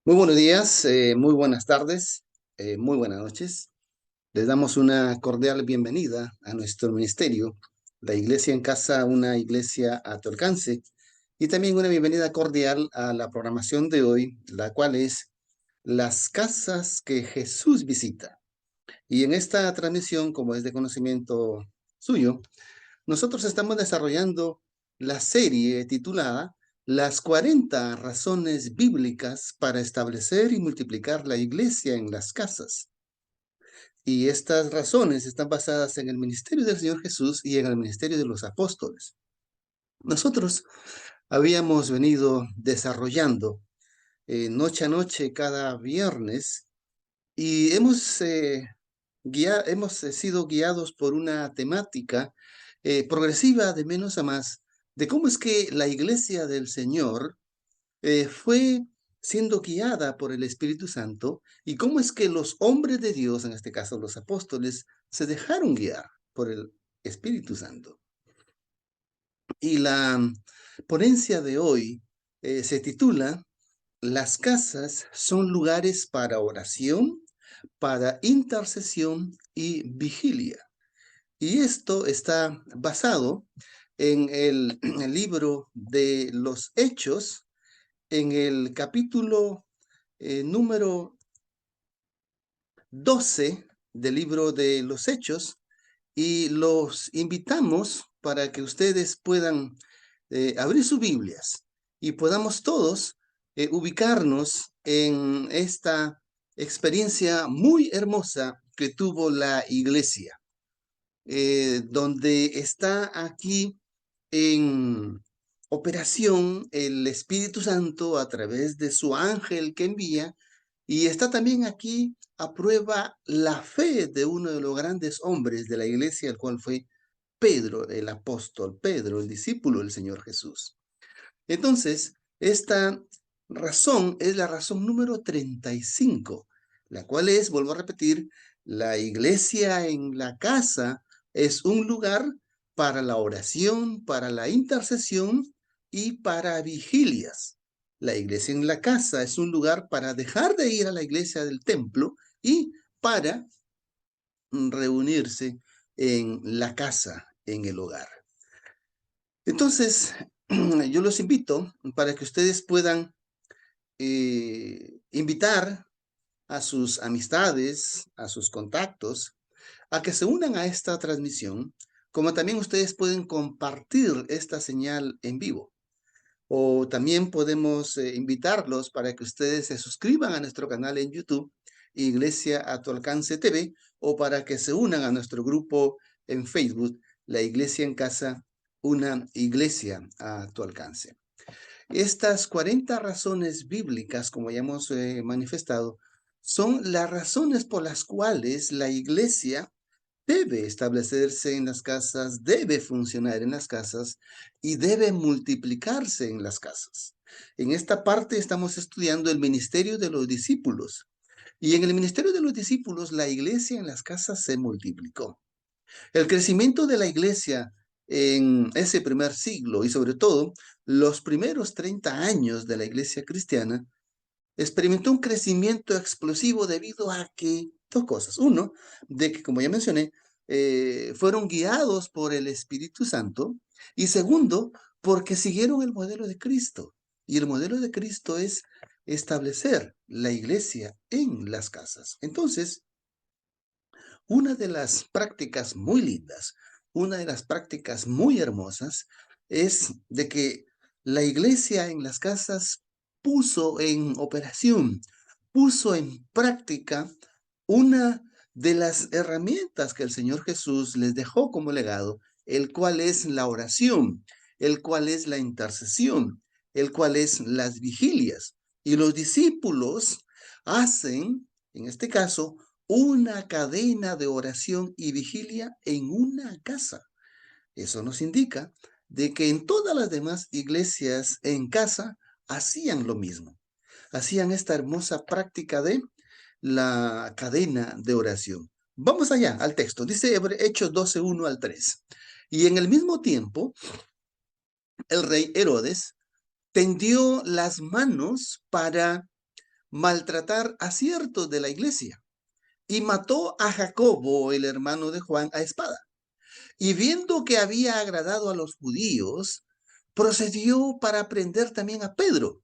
Muy buenos días, muy buenas tardes, muy buenas noches. Les damos una cordial bienvenida a nuestro ministerio, la Iglesia en Casa, una iglesia a tu alcance, y también una bienvenida cordial a la programación de hoy, la cual es las casas que Jesús visita. Y en esta transmisión, como es de conocimiento suyo, nosotros estamos desarrollando la serie titulada Las 40 razones bíblicas para establecer y multiplicar la iglesia en las casas. Y estas razones están basadas en el ministerio del Señor Jesús y en el ministerio de los apóstoles. Nosotros habíamos venido desarrollando noche a noche cada viernes y hemos sido guiados por una temática progresiva de menos a más, de cómo es que la iglesia del Señor fue siendo guiada por el Espíritu Santo y cómo es que los hombres de Dios, en este caso los apóstoles, se dejaron guiar por el Espíritu Santo. Y la ponencia de hoy se titula Las casas son lugares para oración, para intercesión y vigilia. Y esto está basado en el libro de los Hechos, en el capítulo número 12 del libro de los Hechos, y los invitamos para que ustedes puedan abrir sus Biblias y podamos todos ubicarnos en esta experiencia muy hermosa que tuvo la iglesia, donde está aquí en operación el Espíritu Santo a través de su ángel que envía, y está también aquí a prueba la fe de uno de los grandes hombres de la iglesia, el cual fue Pedro, el apóstol Pedro, el discípulo del Señor Jesús. Entonces, esta razón es la razón número 35, la cual es, vuelvo a repetir, la iglesia en la casa es un lugar para la oración, para la intercesión y para vigilias. La iglesia en la casa es un lugar para dejar de ir a la iglesia del templo y para reunirse en la casa, en el hogar. Entonces, yo los invito para que ustedes puedan invitar a sus amistades, a sus contactos, a que se unan a esta transmisión, como también ustedes pueden compartir esta señal en vivo. O también podemos invitarlos para que ustedes se suscriban a nuestro canal en YouTube, Iglesia a tu alcance TV, o para que se unan a nuestro grupo en Facebook, La Iglesia en Casa, una iglesia a tu alcance. Estas 40 razones bíblicas, como ya hemos manifestado, son las razones por las cuales la iglesia debe establecerse en las casas, debe funcionar en las casas y debe multiplicarse en las casas. En esta parte estamos estudiando el ministerio de los discípulos. Y en el ministerio de los discípulos, la iglesia en las casas se multiplicó. El crecimiento de la iglesia en ese primer siglo y sobre todo los primeros 30 años de la iglesia cristiana experimentó un crecimiento explosivo debido a que dos cosas. Uno, de que, como ya mencioné, fueron guiados por el Espíritu Santo. Y segundo, porque siguieron el modelo de Cristo. Y el modelo de Cristo es establecer la iglesia en las casas. Entonces, una de las prácticas muy lindas, una de las prácticas muy hermosas es de que la iglesia en las casas puso en operación, puso en práctica una de las herramientas que el Señor Jesús les dejó como legado, el cual es la oración, el cual es la intercesión, el cual es las vigilias. Y los discípulos hacen, en este caso, una cadena de oración y vigilia en una casa. Eso nos indica de que en todas las demás iglesias en casa hacían lo mismo. Hacían esta hermosa práctica de la cadena de oración. Vamos allá al texto. Dice Hechos 12, 1 al 3. Y en el mismo tiempo, el rey Herodes tendió las manos para maltratar a ciertos de la iglesia y mató a Jacobo, el hermano de Juan, a espada. Y viendo que había agradado a los judíos, procedió para prender también a Pedro.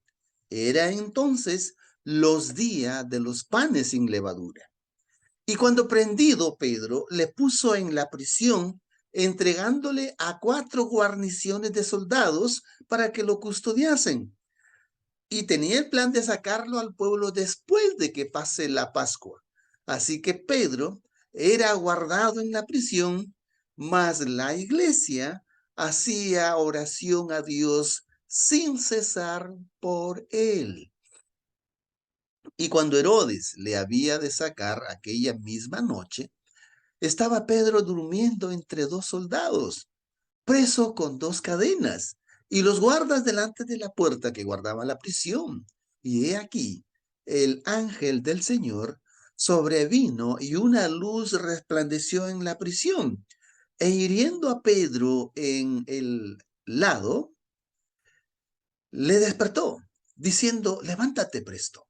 Era entonces los días de los panes sin levadura. Y cuando prendido Pedro, le puso en la prisión, entregándole a 4 guarniciones de soldados para que lo custodiasen. Y tenía el plan de sacarlo al pueblo después de que pase la Pascua. Así que Pedro era guardado en la prisión, mas la iglesia hacía oración a Dios sin cesar por él. Y cuando Herodes le había de sacar aquella misma noche, estaba Pedro durmiendo entre 2 soldados, preso con 2 cadenas, y los guardas delante de la puerta que guardaba la prisión. Y he aquí, el ángel del Señor sobrevino y una luz resplandeció en la prisión, e hiriendo a Pedro en el lado, le despertó, diciendo, levántate presto.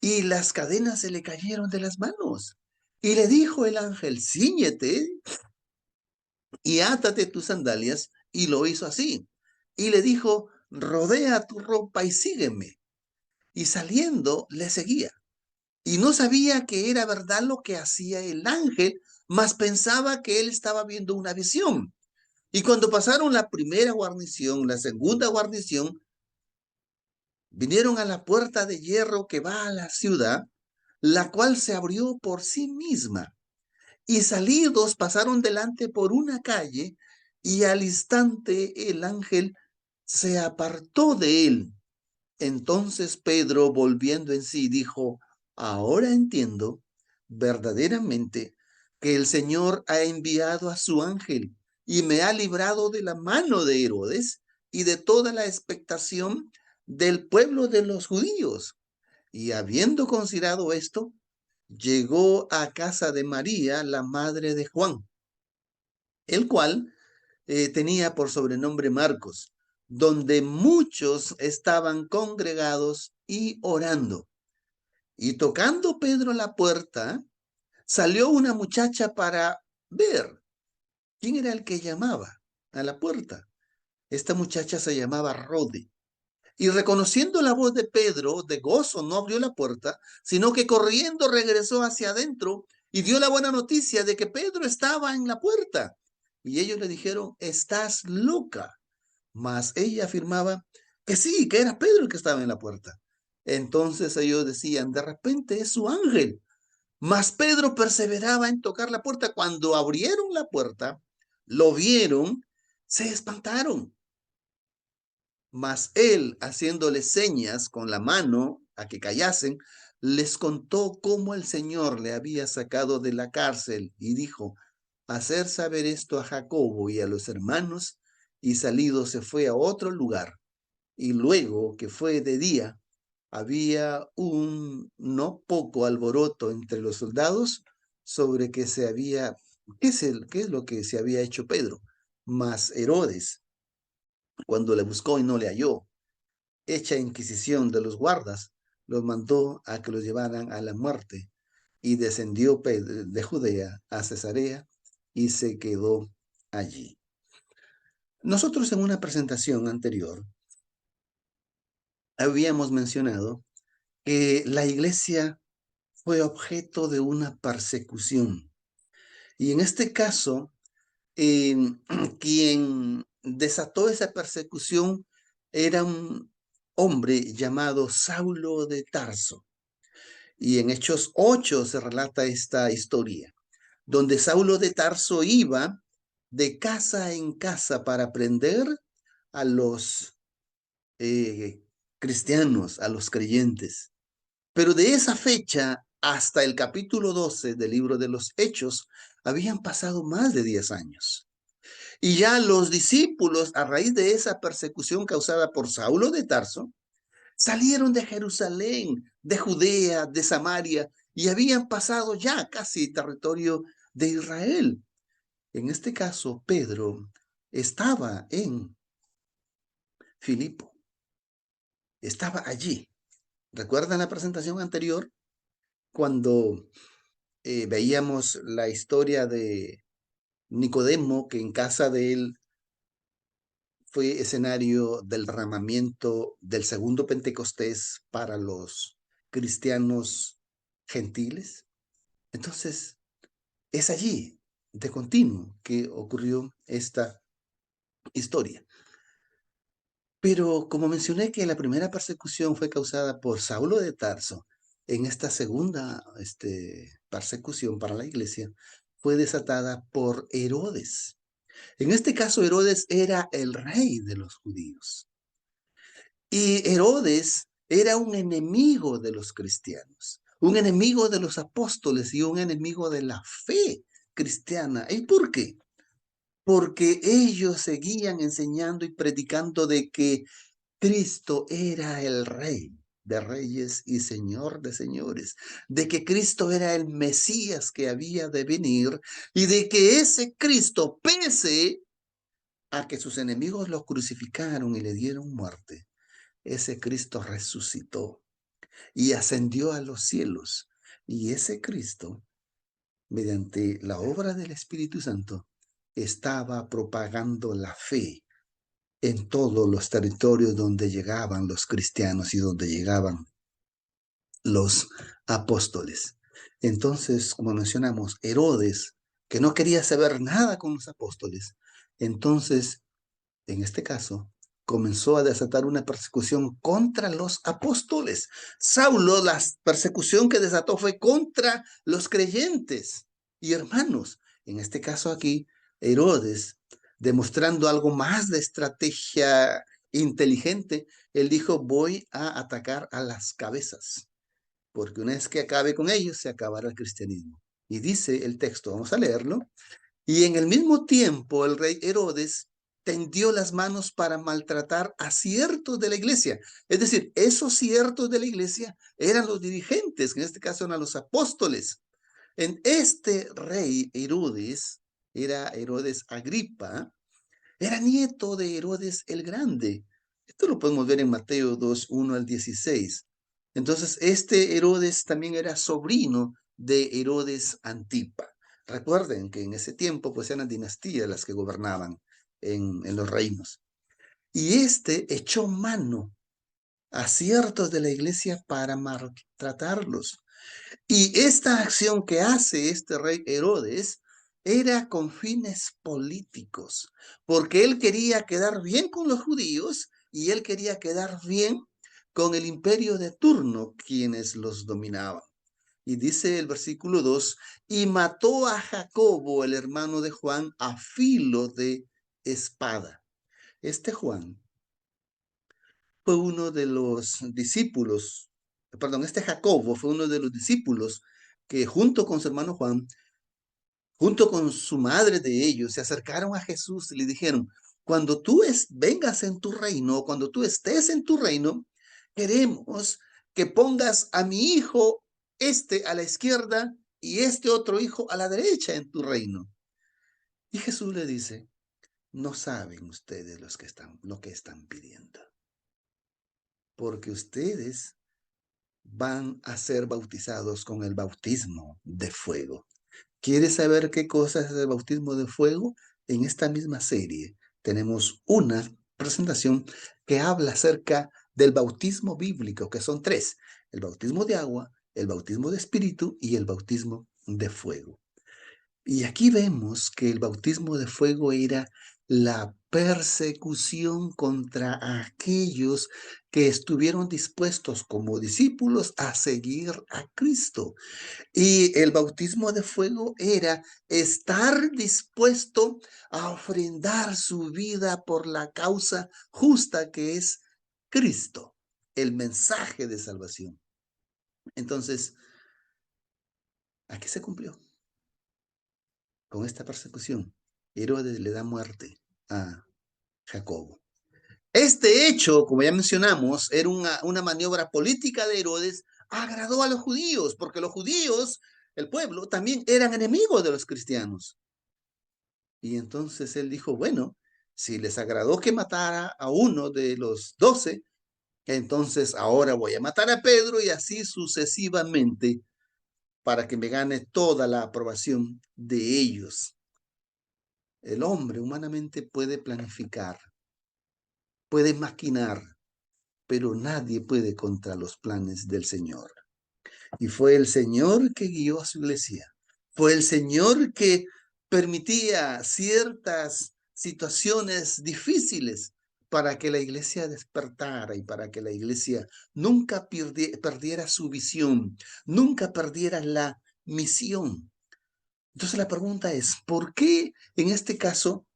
Y las cadenas se le cayeron de las manos. Y le dijo el ángel, cíñete y átate tus sandalias, y lo hizo así. Y le dijo, rodea tu ropa y sígueme. Y saliendo le seguía. Y no sabía que era verdad lo que hacía el ángel, mas pensaba que él estaba viendo una visión. Y cuando pasaron la primera guarnición, la segunda guarnición, vinieron a la puerta de hierro que va a la ciudad, la cual se abrió por sí misma. Y salidos pasaron delante por una calle, y al instante el ángel se apartó de él. Entonces Pedro, volviendo en sí, dijo, ahora entiendo verdaderamente que el Señor ha enviado a su ángel y me ha librado de la mano de Herodes y de toda la expectación del pueblo de los judíos. Y habiendo considerado esto, llegó a casa de María, la madre de Juan, el cual tenía por sobrenombre Marcos, donde muchos estaban congregados y orando. Y tocando Pedro la puerta, salió una muchacha para ver quién era el que llamaba a la puerta. Esta muchacha se llamaba Rode. Y reconociendo la voz de Pedro, de gozo, no abrió la puerta, sino que corriendo regresó hacia adentro y dio la buena noticia de que Pedro estaba en la puerta. Y ellos le dijeron, estás loca. Mas ella afirmaba que sí, que era Pedro el que estaba en la puerta. Entonces ellos decían, de repente es su ángel. Mas Pedro perseveraba en tocar la puerta. Cuando abrieron la puerta, lo vieron, se espantaron. Mas él, haciéndoles señas con la mano a que callasen, les contó cómo el Señor le había sacado de la cárcel y dijo, hacer saber esto a Jacobo y a los hermanos, y salido se fue a otro lugar. Y luego que fue de día, había un no poco alboroto entre los soldados sobre qué es lo que se había hecho Pedro. Mas Herodes, cuando le buscó y no le halló, hecha inquisición de los guardas, los mandó a que los llevaran a la muerte, y descendió Pedro de Judea a Cesarea y se quedó allí. Nosotros en una presentación anterior habíamos mencionado que la iglesia fue objeto de una persecución. Y en este caso, eh, quien desató esa persecución era un hombre llamado Saulo de Tarso. Y en Hechos 8 se relata esta historia, donde Saulo de Tarso iba de casa en casa para prender a los eh, cristianos, a los creyentes. Pero de esa fecha hasta el capítulo 12 del libro de los Hechos, habían pasado más de 10 años. Y ya los discípulos, a raíz de esa persecución causada por Saulo de Tarso, salieron de Jerusalén, de Judea, de Samaria, y habían pasado ya casi territorio de Israel. En este caso, Pedro estaba en Filipo, estaba allí. ¿Recuerdan la presentación anterior cuando veíamos la historia de Nicodemo, que en casa de él fue escenario del derramamiento del segundo Pentecostés para los cristianos gentiles? Entonces, es allí, de continuo, que ocurrió esta historia. Pero como mencioné que la primera persecución fue causada por Saulo de Tarso, en esta segunda persecución para la iglesia fue desatada por Herodes. En este caso, Herodes era el rey de los judíos. Y Herodes era un enemigo de los cristianos, un enemigo de los apóstoles y un enemigo de la fe cristiana. ¿Y por qué? Porque ellos seguían enseñando y predicando de que Cristo era el Rey de reyes y Señor de señores, de que Cristo era el Mesías que había de venir y de que ese Cristo, pese a que sus enemigos lo crucificaron y le dieron muerte, ese Cristo resucitó y ascendió a los cielos. Y ese Cristo, mediante la obra del Espíritu Santo, estaba propagando la fe en todos los territorios donde llegaban los cristianos y donde llegaban los apóstoles. Entonces, como mencionamos, Herodes, que no quería saber nada con los apóstoles, entonces, en este caso, comenzó a desatar una persecución contra los apóstoles. Saulo, la persecución que desató fue contra los creyentes y hermanos. En este caso aquí, Herodes, demostrando algo más de estrategia inteligente, él dijo, voy a atacar a las cabezas, porque una vez que acabe con ellos, se acabará el cristianismo. Y dice el texto, vamos a leerlo, y en el mismo tiempo el rey Herodes tendió las manos para maltratar a ciertos de la iglesia. Es decir, esos ciertos de la iglesia eran los dirigentes, que en este caso eran los apóstoles. En este rey Herodes, era Herodes Agripa, era nieto de Herodes el Grande. Esto lo podemos ver en Mateo 2, 1 al 16. Entonces, este Herodes también era sobrino de Herodes Antipa. Recuerden que en ese tiempo pues eran dinastías las que gobernaban en los reinos. Y este echó mano a ciertos de la iglesia para maltratarlos. Y esta acción que hace este rey Herodes era con fines políticos, porque él quería quedar bien con los judíos y él quería quedar bien con el imperio de turno, quienes los dominaban. Y dice el versículo 2, y mató a Jacobo, el hermano de Juan, a filo de espada. Este Juan fue uno de los discípulos, perdón, este Jacobo fue uno de los discípulos que junto con su hermano Juan, junto con su madre de ellos, se acercaron a Jesús y le dijeron, cuando tú vengas en tu reino, cuando tú estés en tu reino, queremos que pongas a mi hijo este a la izquierda y este otro hijo a la derecha en tu reino. Y Jesús le dice, no saben ustedes lo que están pidiendo, porque ustedes van a ser bautizados con el bautismo de fuego. ¿Quieres saber qué cosa es el bautismo de fuego? En esta misma serie tenemos una presentación que habla acerca del bautismo bíblico, que son tres: el bautismo de agua, el bautismo de espíritu y el bautismo de fuego. Y aquí vemos que el bautismo de fuego era la persecución contra aquellos que estuvieron dispuestos como discípulos a seguir a Cristo. Y el bautismo de fuego era estar dispuesto a ofrendar su vida por la causa justa que es Cristo, el mensaje de salvación. Entonces, ¿a qué se cumplió con esta persecución? Herodes le da muerte a Jacobo. Este hecho, como ya mencionamos, era una maniobra política de Herodes, agradó a los judíos, porque los judíos, el pueblo, también eran enemigos de los cristianos. Y entonces él dijo, bueno, si les agradó que matara a uno de los 12, entonces ahora voy a matar a Pedro y así sucesivamente para que me gane toda la aprobación de ellos. El hombre humanamente puede planificar, puede maquinar, pero nadie puede contra los planes del Señor. Y fue el Señor que guió a su iglesia. Fue el Señor que permitía ciertas situaciones difíciles para que la iglesia despertara y para que la iglesia nunca perdiera su visión, nunca perdiera la misión. Entonces la pregunta es, ¿por qué en este caso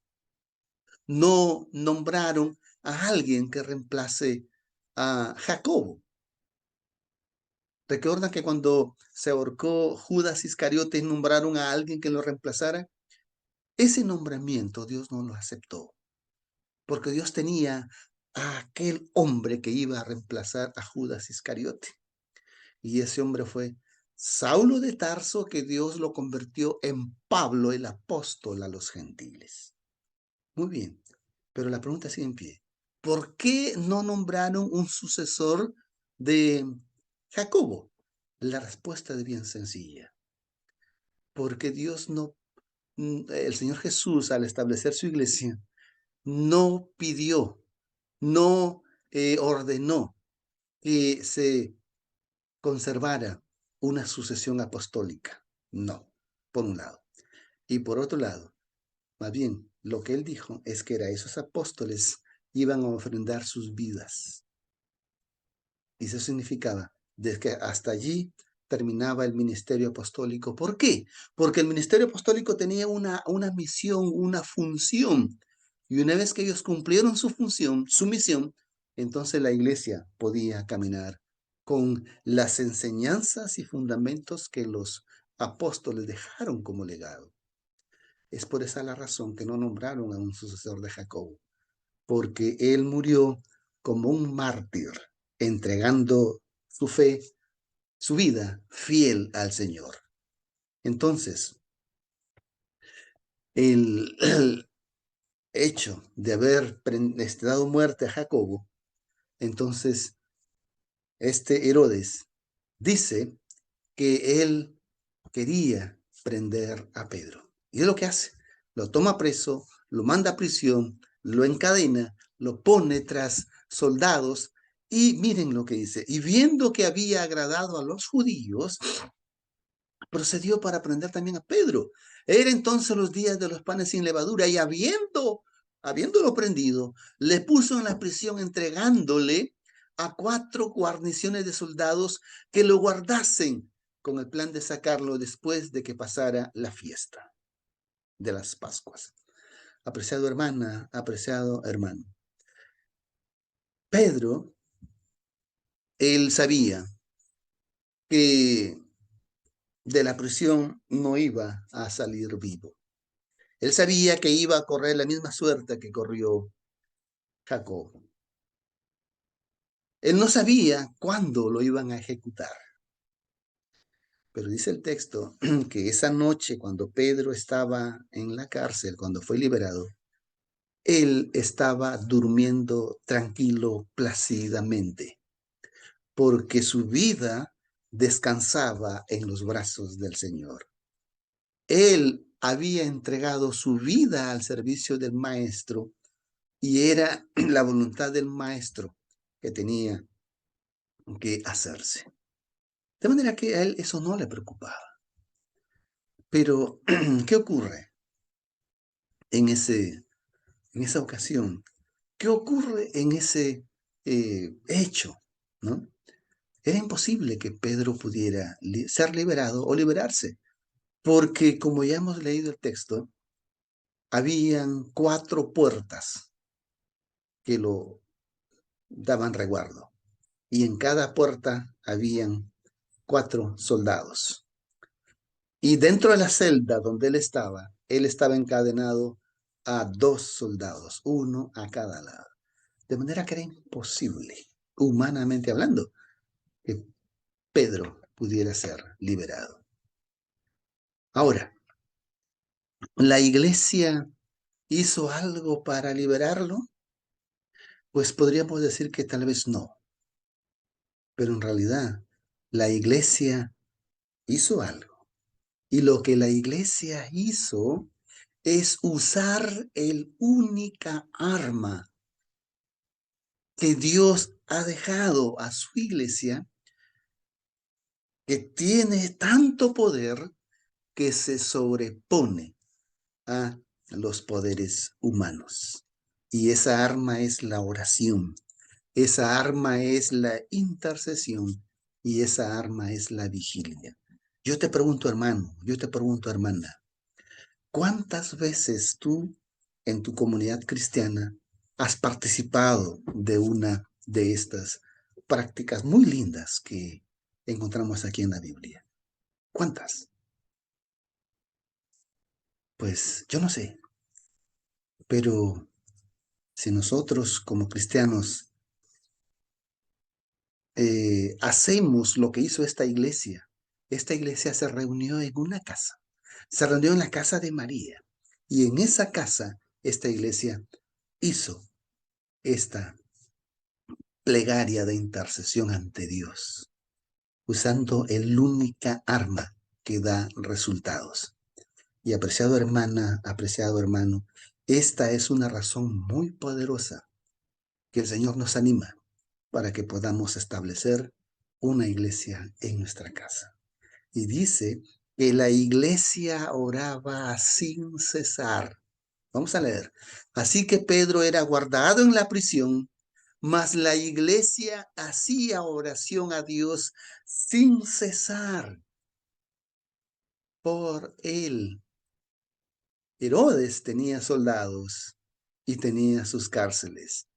no nombraron a alguien que reemplace a Jacobo? ¿Recuerdan que cuando se ahorcó Judas Iscariote nombraron a alguien que lo reemplazara? Ese nombramiento Dios no lo aceptó, porque Dios tenía a aquel hombre que iba a reemplazar a Judas Iscariote. Y ese hombre fue Saulo de Tarso, que Dios lo convirtió en Pablo, el apóstol a los gentiles. Muy bien, pero la pregunta sigue en pie. ¿Por qué no nombraron un sucesor de Jacobo? La respuesta es bien sencilla. Porque Dios no, el Señor Jesús al establecer su iglesia, no pidió, no ordenó que se conservara una sucesión apostólica. No, por un lado. Y por otro lado, más bien, lo que él dijo es que era esos apóstoles iban a ofrendar sus vidas. Y eso significaba de que hasta allí terminaba el ministerio apostólico. ¿Por qué? Porque el ministerio apostólico tenía una misión, una función. Y una vez que ellos cumplieron su función, su misión, entonces la iglesia podía caminar con las enseñanzas y fundamentos que los apóstoles dejaron como legado. Es por esa la razón que no nombraron a un sucesor de Jacobo, porque él murió como un mártir, entregando su fe, su vida fiel al Señor. Entonces, el hecho de haber dado muerte a Jacobo, entonces este Herodes dice que él quería prender a Pedro. Y es lo que hace. Lo toma preso, lo manda a prisión, lo encadena, lo pone tras soldados y miren lo que dice. Y viendo que había agradado a los judíos, procedió para prender también a Pedro. Era entonces los días de los panes sin levadura y habiéndolo prendido, le puso en la prisión entregándole a 4 guarniciones de soldados que lo guardasen con el plan de sacarlo después de que pasara la fiesta de las Pascuas. Apreciado hermana, apreciado hermano. Pedro, él sabía que de la prisión no iba a salir vivo. Él sabía que iba a correr la misma suerte que corrió Jacob. Él no sabía cuándo lo iban a ejecutar. Pero dice el texto que esa noche, cuando Pedro estaba en la cárcel, cuando fue liberado, él estaba durmiendo tranquilo, plácidamente, porque su vida descansaba en los brazos del Señor. Él había entregado su vida al servicio del Maestro y era la voluntad del Maestro que tenía que hacerse. De manera que a él eso no le preocupaba. Pero, ¿qué ocurre en esa ocasión? ¿Qué ocurre en ese hecho? ¿No? Era imposible que Pedro pudiera ser liberado o liberarse, porque como ya hemos leído el texto, habían 4 puertas que lo daban resguardo, y en cada puerta habían 4 soldados. Y dentro de la celda donde él estaba encadenado a 2 soldados, uno a cada lado. De manera que era imposible, humanamente hablando, que Pedro pudiera ser liberado. Ahora, ¿la iglesia hizo algo para liberarlo? Pues podríamos decir que tal vez no. pero en realidad la iglesia hizo algo. Y lo que la iglesia hizo es usar el única arma que Dios ha dejado a su iglesia, que tiene tanto poder que se sobrepone a los poderes humanos. Y esa arma es la oración, esa arma es la intercesión y esa arma es la vigilia. Yo te pregunto, hermano, yo te pregunto, hermana, ¿cuántas veces tú en tu comunidad cristiana has participado de una de estas prácticas muy lindas que encontramos aquí en la Biblia? ¿Cuántas? Pues yo no sé, pero si nosotros como cristianos hacemos lo que hizo esta iglesia se reunió en una casa, se reunió en la casa de María y en esa casa esta iglesia hizo esta plegaria de intercesión ante Dios, usando el única arma que da resultados. Y apreciado hermana, apreciado hermano, esta es una razón muy poderosa que el Señor nos anima para que podamos establecer una iglesia en nuestra casa. Y dice que la iglesia oraba sin cesar. Vamos a leer. Así que Pedro era guardado en la prisión, mas la iglesia hacía oración a Dios sin cesar por él. Herodes tenía soldados y tenía sus cárceles.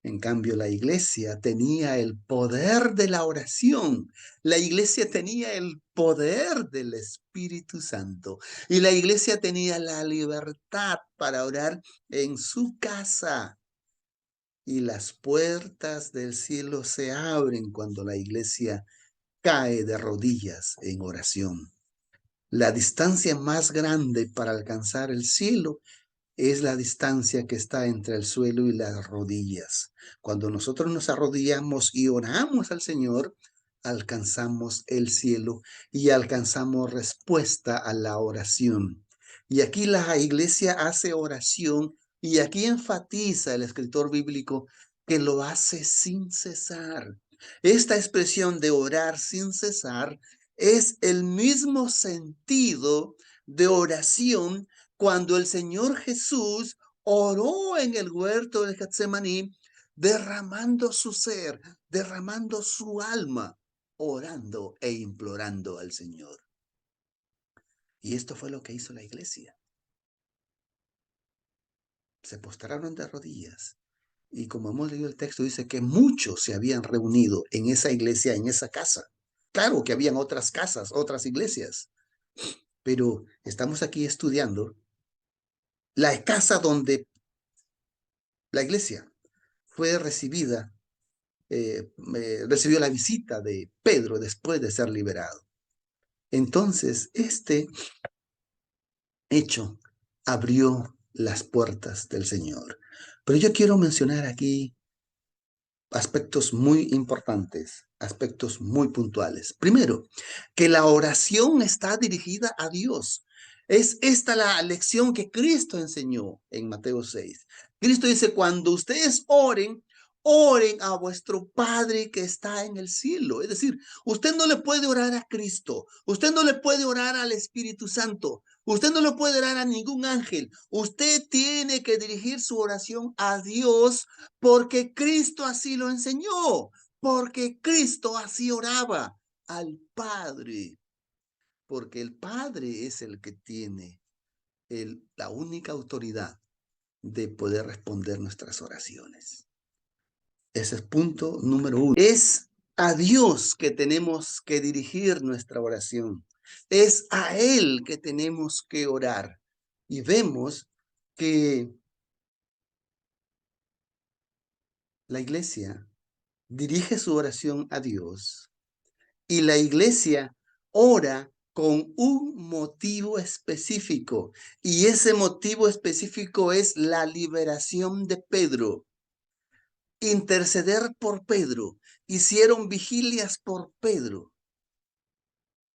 En cambio, la iglesia tenía el poder de la oración. La iglesia tenía el poder del Espíritu Santo. Y la iglesia tenía la libertad para orar en su casa. Y las puertas del cielo se abren cuando la iglesia cae de rodillas en oración. La distancia más grande para alcanzar el cielo es la distancia que está entre el suelo y las rodillas. Cuando nosotros nos arrodillamos y oramos al Señor, alcanzamos el cielo y alcanzamos respuesta a la oración. Y aquí la iglesia hace oración y aquí enfatiza el escritor bíblico que lo hace sin cesar. Esta expresión de orar sin cesar es el mismo sentido de oración cuando el Señor Jesús oró en el huerto de Getsemaní, derramando su ser, derramando su alma, orando e implorando al Señor. Y esto fue lo que hizo la iglesia. Se postraron de rodillas. Y como hemos leído el texto, dice que muchos se habían reunido en esa iglesia, en esa casa. Claro que habían otras casas, otras iglesias, pero estamos aquí estudiando la casa donde la iglesia fue recibida, recibió la visita de Pedro después de ser liberado. Entonces, este hecho abrió las puertas del Señor. Pero yo quiero mencionar aquí aspectos muy importantes, aspectos muy puntuales. Primero, que la oración está dirigida a Dios. Es esta la lección que Cristo enseñó en Mateo 6. Cristo dice, cuando ustedes oren, oren a vuestro Padre que está en el cielo. Es decir, usted no le puede orar a Cristo, usted no le puede orar al Espíritu Santo, usted no le puede orar a ningún ángel. Usted tiene que dirigir su oración a Dios porque Cristo así lo enseñó, porque Cristo así oraba al Padre, porque el Padre es el que tiene la única autoridad de poder responder nuestras oraciones. Ese es punto número uno. Es a Dios que tenemos que dirigir nuestra oración. Es a Él que tenemos que orar. Y vemos que la iglesia dirige su oración a Dios y la iglesia ora con un motivo específico. Y ese motivo específico es la liberación de Pedro. interceder por Pedro, hicieron vigilias por Pedro.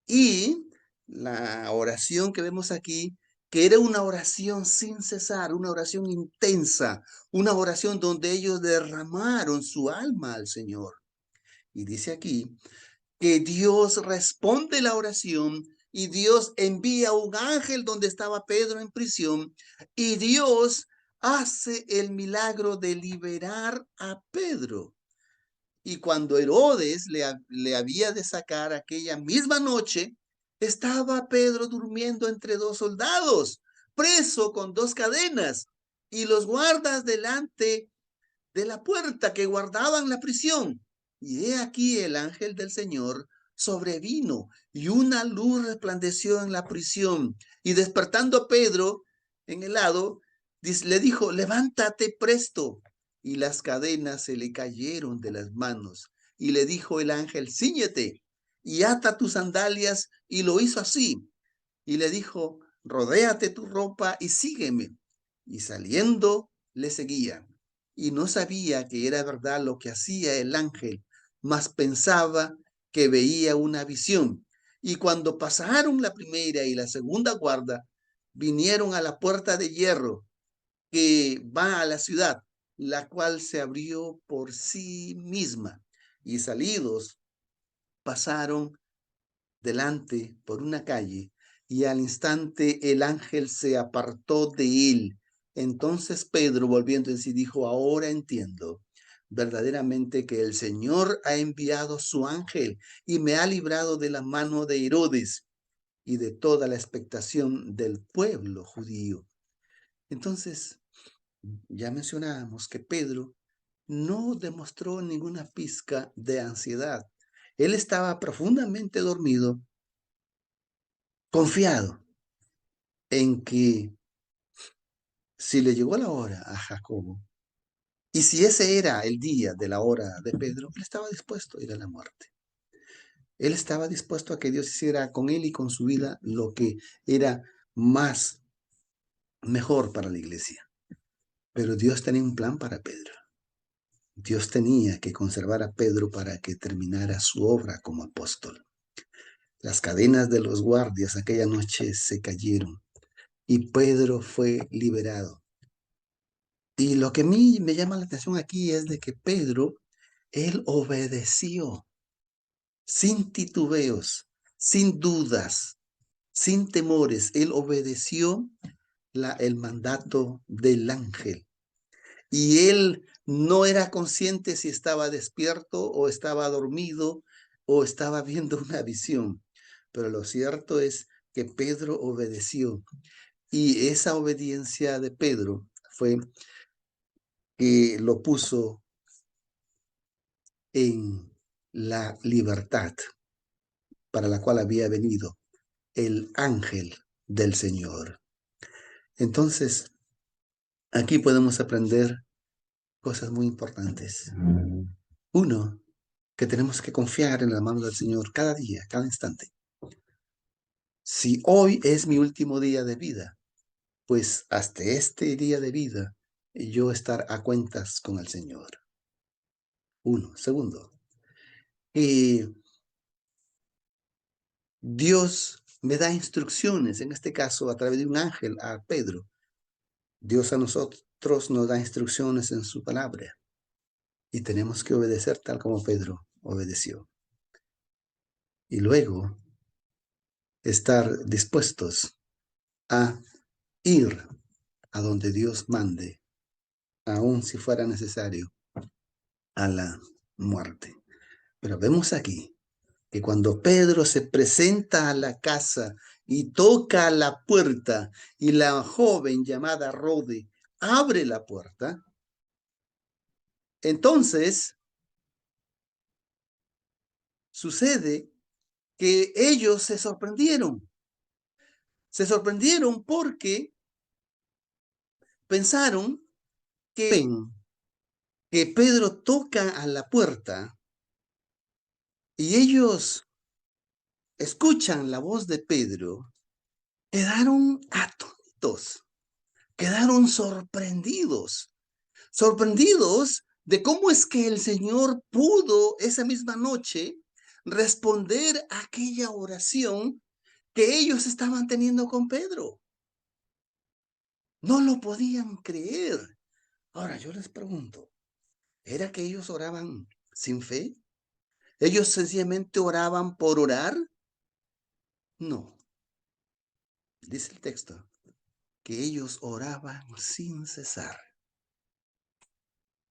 Y la oración que vemos aquí, que era una oración sin cesar, una oración intensa, una oración donde ellos derramaron su alma al Señor. Y dice aquí que Dios responde la oración y Dios envía un ángel donde estaba Pedro en prisión y Dios hace el milagro de liberar a Pedro. Y cuando Herodes le había de sacar aquella misma noche, estaba Pedro durmiendo entre dos soldados, preso con dos cadenas, y los guardas delante de la puerta que guardaban la prisión. Y he aquí el ángel del Señor sobrevino y una luz resplandeció en la prisión. Y despertando a Pedro en el lado, le dijo, levántate presto. Y las cadenas se le cayeron de las manos. Y le dijo el ángel, cíñete y ata tus sandalias. Y lo hizo así. Y le dijo, rodéate tu ropa y sígueme. Y saliendo, le seguía. Y no sabía que era verdad lo que hacía el ángel, mas pensaba que veía una visión. Y cuando pasaron la primera y la segunda guarda, vinieron a la puerta de hierro que va a la ciudad, la cual se abrió por sí misma. Y salidos, pasaron delante por una calle, y al instante el ángel se apartó de él. Entonces Pedro, volviendo en sí, dijo, ahora entiendo verdaderamente que el Señor ha enviado su ángel y me ha librado de la mano de Herodes y de toda la expectación del pueblo judío. Entonces, ya mencionábamos que Pedro no demostró ninguna pizca de ansiedad. Él estaba profundamente dormido, confiado en que si le llegó la hora a Jacobo, y si ese era el día de la hora de Pedro, él estaba dispuesto a ir a la muerte. Él estaba dispuesto a que Dios hiciera con él y con su vida lo que era más mejor para la iglesia. Pero Dios tenía un plan para Pedro. Dios tenía que conservar a Pedro para que terminara su obra como apóstol. Las cadenas de los guardias aquella noche se cayeron y Pedro fue liberado. Y lo que a mí me llama la atención aquí es de que Pedro, él obedeció sin titubeos, sin dudas, sin temores. Él obedeció el mandato del ángel. Y él no era consciente si estaba despierto o estaba dormido o estaba viendo una visión. Pero lo cierto es que Pedro obedeció. Y esa obediencia de Pedro fue que lo puso en la libertad para la cual había venido el ángel del Señor. Entonces, aquí podemos aprender cosas muy importantes. Uno, que tenemos que confiar en la mano del Señor cada día, cada instante. Si hoy es mi último día de vida, pues hasta este día de vida yo estar a cuentas con el Señor. Uno. Segundo, que Dios me da instrucciones, en este caso a través de un ángel a Pedro. Dios a nosotros nos da instrucciones en su palabra y tenemos que obedecer tal como Pedro obedeció. Y luego estar dispuestos a ir a donde Dios mande, aun si fuera necesario, a la muerte. Pero vemos aquí que cuando Pedro se presenta a la casa y toca la puerta y la joven llamada Rode abre la puerta, entonces sucede que ellos se sorprendieron. Se sorprendieron porque pensaron que Pedro toca a la puerta y ellos escuchan la voz de Pedro, quedaron atónitos, quedaron sorprendidos, sorprendidos de cómo es que el Señor pudo esa misma noche responder a aquella oración que ellos estaban teniendo con Pedro. No lo podían creer. Ahora yo les pregunto, ¿era que ellos oraban sin fe? ¿Ellos sencillamente oraban por orar? No, dice el texto, que ellos oraban sin cesar.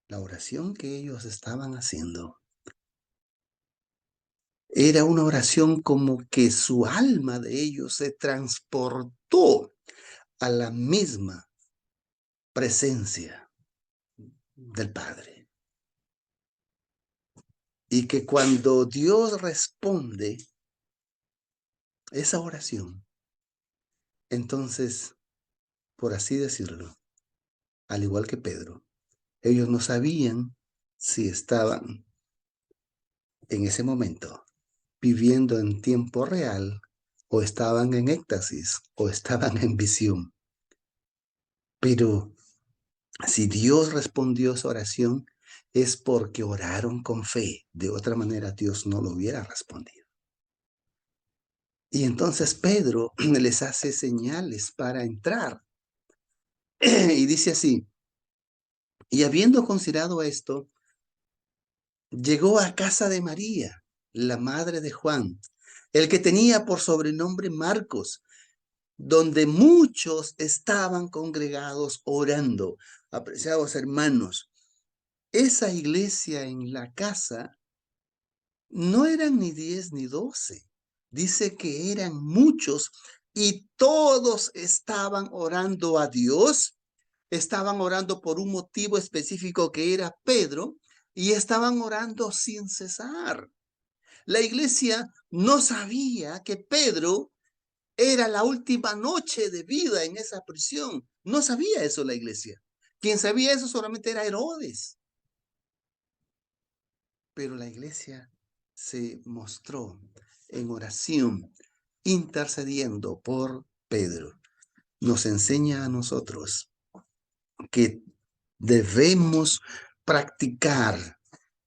La oración que ellos estaban haciendo era una oración como que su alma de ellos se transportó a la misma presencia del Padre. Y que cuando Dios responde esa oración, entonces, por así decirlo, al igual que Pedro, ellos no sabían si estaban en ese momento viviendo en tiempo real o estaban en éxtasis o estaban en visión. Pero si Dios respondió esa oración, es porque oraron con fe. De otra manera, Dios no lo hubiera respondido. Y entonces Pedro les hace señales para entrar. Y dice así, y habiendo considerado esto, llegó a casa de María, la madre de Juan, el que tenía por sobrenombre Marcos, donde muchos estaban congregados orando. Apreciados hermanos, esa iglesia en la casa no eran ni 10 ni 12. Dice que eran muchos y todos estaban orando a Dios. Estaban orando por un motivo específico que era Pedro y estaban orando sin cesar. La iglesia no sabía que Pedro era la última noche de vida en esa prisión. No sabía eso la iglesia. Quien sabía eso solamente era Herodes. Pero la iglesia se mostró en oración, intercediendo por Pedro. Nos enseña a nosotros que debemos practicar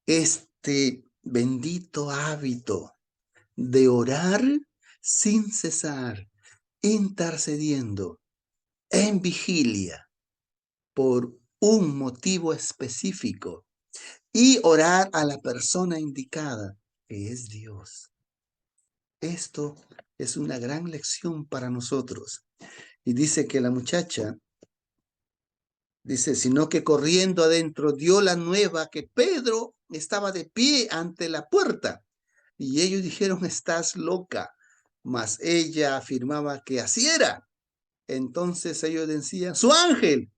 este bendito hábito de orar sin cesar, intercediendo en vigilia por un motivo específico y orar a la persona indicada, que es Dios. Esto es una gran lección para nosotros. Y dice que la muchacha, dice, sino que corriendo adentro dio la nueva que Pedro estaba de pie ante la puerta. Y ellos dijeron, estás loca. Mas ella afirmaba que así era. Entonces ellos decían, su ángel.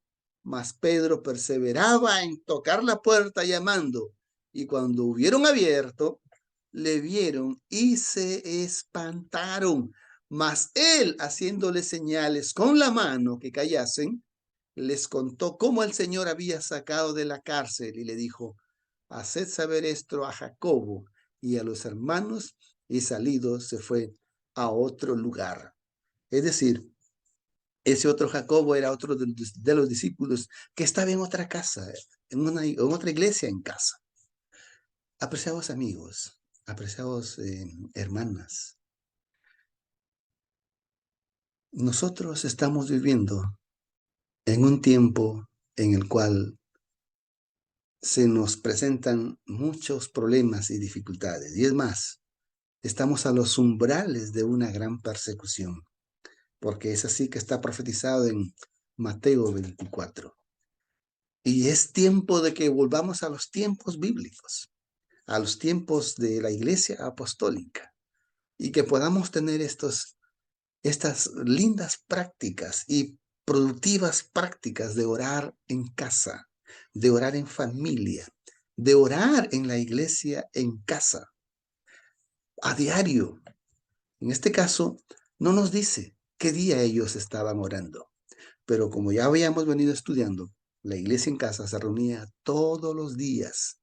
Mas Pedro perseveraba en tocar la puerta llamando. Y cuando hubieron abierto, le vieron y se espantaron. Mas él, haciéndole señales con la mano que callasen, les contó cómo el Señor había sacado de la cárcel y le dijo, haced saber esto a Jacobo y a los hermanos, y salido se fue a otro lugar. Es decir, ese otro Jacobo era otro de los discípulos que estaba en otra casa, en otra iglesia en casa. Apreciados amigos, apreciados hermanas, nosotros estamos viviendo en un tiempo en el cual se nos presentan muchos problemas y dificultades. Y es más, estamos a los umbrales de una gran persecución, porque es así que está profetizado en Mateo 24. Y es tiempo de que volvamos a los tiempos bíblicos, a los tiempos de la iglesia apostólica, y que podamos tener estas lindas prácticas y productivas prácticas de orar en casa, de orar en familia, de orar en la iglesia en casa, a diario. En este caso, no nos dice qué día ellos estaban orando, pero como ya habíamos venido estudiando, la iglesia en casa se reunía todos los días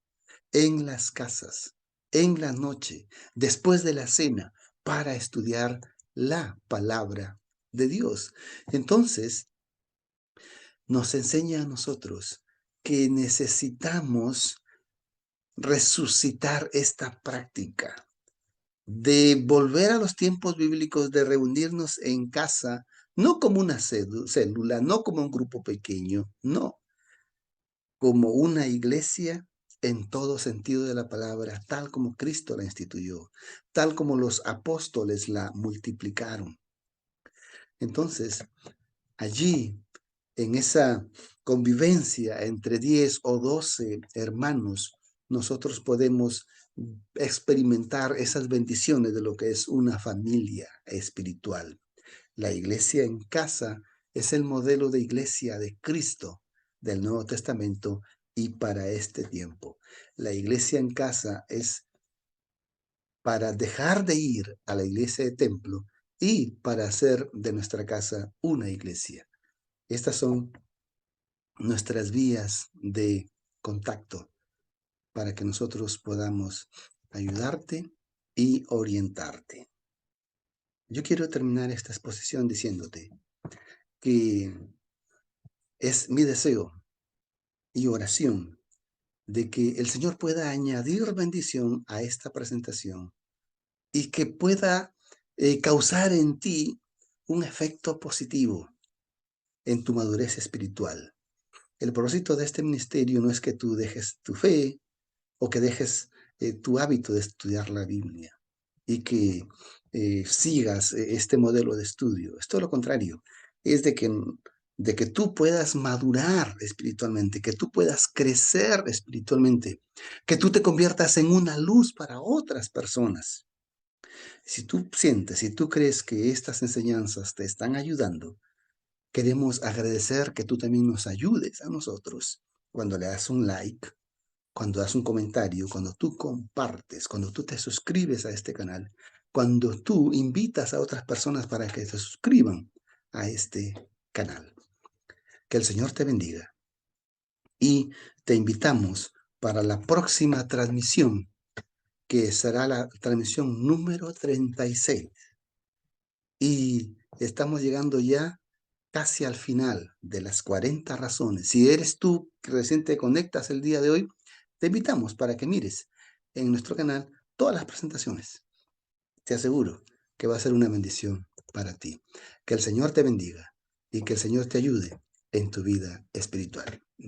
en las casas, en la noche, después de la cena, para estudiar la palabra de Dios. Entonces, nos enseña a nosotros que necesitamos resucitar esta práctica de volver a los tiempos bíblicos, de reunirnos en casa, no como una célula, no como un grupo pequeño, no, como una iglesia en todo sentido de la palabra, tal como Cristo la instituyó, tal como los apóstoles la multiplicaron. Entonces, allí, en esa convivencia entre 10 o 12 hermanos, nosotros podemos experimentar esas bendiciones de lo que es una familia espiritual. La iglesia en casa es el modelo de iglesia de Cristo del Nuevo Testamento y para este tiempo. La iglesia en casa es para dejar de ir a la iglesia de templo y para hacer de nuestra casa una iglesia. Estas son nuestras vías de contacto para que nosotros podamos ayudarte y orientarte. Yo quiero terminar esta exposición diciéndote que es mi deseo y oración de que el Señor pueda añadir bendición a esta presentación y que pueda causar en ti un efecto positivo en tu madurez espiritual. El propósito de este ministerio no es que tú dejes tu fe o que dejes tu hábito de estudiar la Biblia y que sigas este modelo de estudio. Es todo lo contrario. Es de que tú puedas madurar espiritualmente, que tú puedas crecer espiritualmente, que tú te conviertas en una luz para otras personas. Si tú sientes, si tú crees que estas enseñanzas te están ayudando, queremos agradecer que tú también nos ayudes a nosotros cuando le das un like, cuando das un comentario, cuando tú compartes, cuando tú te suscribes a este canal, cuando tú invitas a otras personas para que se suscriban a este canal. Que el Señor te bendiga y te invitamos para la próxima transmisión, que será la transmisión número 36. Y estamos llegando ya casi al final de las 40 razones. Si eres tú que recién te conectas el día de hoy, te invitamos para que mires en nuestro canal todas las presentaciones. Te aseguro que va a ser una bendición para ti. Que el Señor te bendiga y que el Señor te ayude en tu vida espiritual.